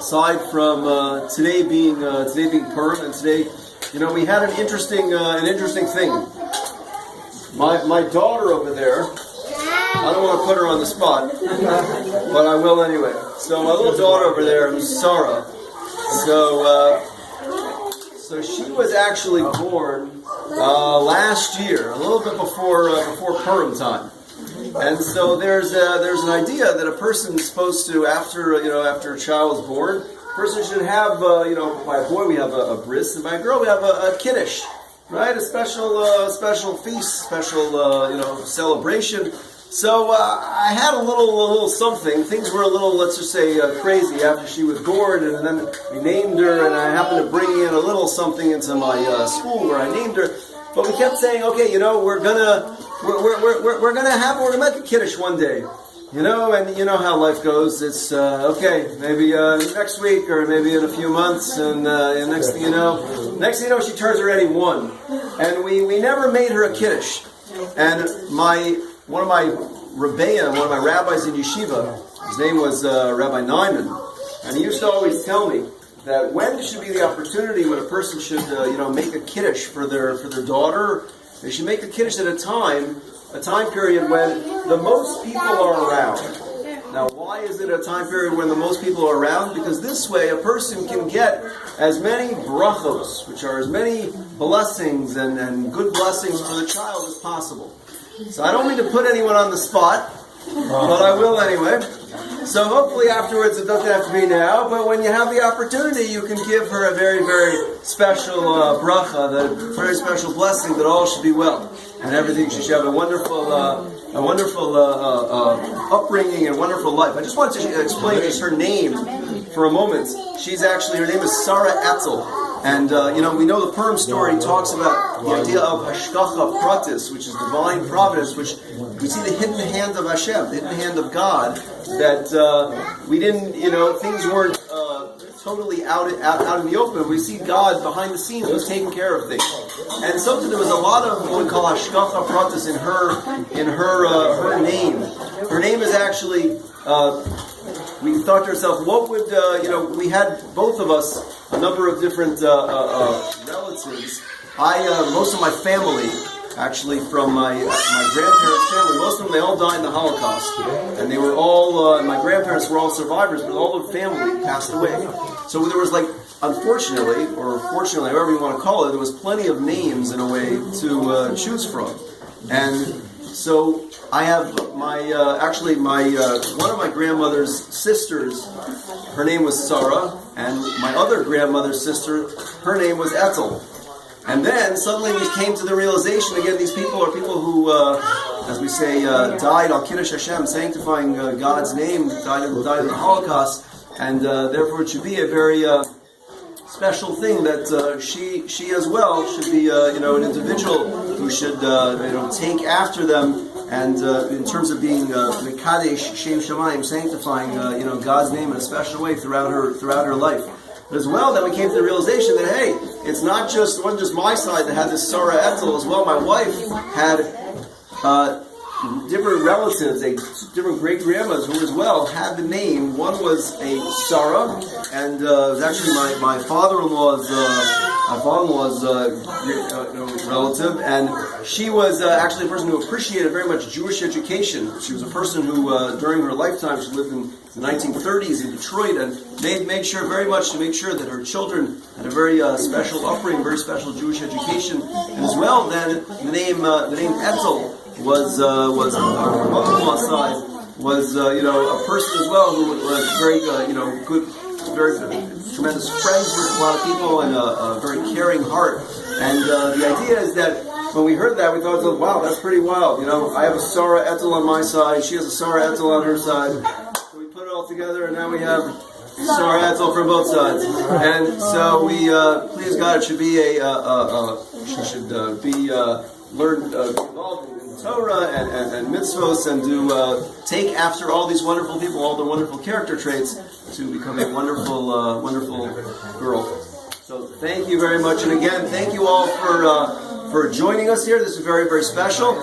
aside from today being Purim, and today, we had an interesting thing. My daughter over there, I don't want to put her on the spot, but I will anyway. So my little daughter over there, Sarah. So she was actually born last year, a little bit before Purim time. And so there's an idea that a person is supposed to, after a child is born, a person should have, by a boy we have a bris, and by a girl we have a Kiddush, right? A special feast, special celebration. So I had a little something. Things were a little, let's just say, crazy after she was born, and then we named her, and I happened to bring in a little something into my school where I named her. But we kept saying, okay, we're gonna make a Kiddush one day, and you know how life goes. It's okay, maybe next week or maybe in a few months, and next thing you know, she turns already 1, and we never made her a Kiddush. And one of my rabbis in yeshiva, his name was Rabbi Nyman, and he used to always tell me that when should be the opportunity when a person should make a Kiddush for their daughter. They should make a Kiddush at a time period when the most people are around. Now, why is it a time period when the most people are around? Because this way a person can get as many brachos, which are as many blessings and good blessings for the child as possible. So I don't mean to put anyone on the spot, but I will anyway. So hopefully afterwards, it doesn't have to be now, but when you have the opportunity, you can give her a very, very special bracha, a very special blessing that all should be well. And everything, she should have a wonderful upbringing and wonderful life. I just wanted to explain just her name for a moment. Her name is Sarah Etzel. And, we know the Purim story talks about the idea of hashgacha pratis, which is divine providence, which we see the hidden hand of Hashem, the hidden hand of God, that we didn't, things weren't totally out in the open. We see God behind the scenes who's taking care of things. And sometimes there was a lot of what we call hashgacha pratis in her name. Her name is actually... we thought to ourselves, what would, we had, both of us, a number of different relatives. Most of my family, actually from my grandparents' family, most of them, they all died in the Holocaust. And they were all, my grandparents were all survivors, but all the family passed away. So there was unfortunately, or fortunately, however you want to call it, there was plenty of names in a way to choose from. And so I have one of my grandmother's sisters, her name was Sarah, and my other grandmother's sister, her name was Etzel. And then suddenly we came to the realization, again, these people are people who, as we say, died al Kiddush Hashem, sanctifying God's name, died in the Holocaust, and therefore it should be a very special thing that she as well should be an individual who should take after them, and in terms of being mekadesh shem shamayim, sanctifying God's name in a special way throughout her life. But as well, then we came to the realization that it wasn't just my side that had this Sarah Etzel as well. My wife had different relatives, different great grandmas who as well had the name. One was a Sarah, and it was actually my father-in-law's relative, and she was actually a person who appreciated very much Jewish education. She was a person who, during her lifetime, she lived in the 1930s in Detroit, and made sure that her children had a very special upbringing, very special Jewish education, and as well, then the name Etzel was her mother-in-law's side was a person as well who was very good, very tremendous friends with a lot of people, and a very caring heart. And the idea is that when we heard that, we thought, wow, that's pretty wild. I have a Sarah Etzel on my side, she has a Sarah Etzel on her side. So we put it all together, and now we have Sarah Etzel from both sides. And so we, please God, it should be she should be learned, involved in Torah and mitzvos, and take after all these wonderful people, all their wonderful character traits, to become a wonderful girl. So thank you very much, and again, thank you all for joining us here. This is very, very special.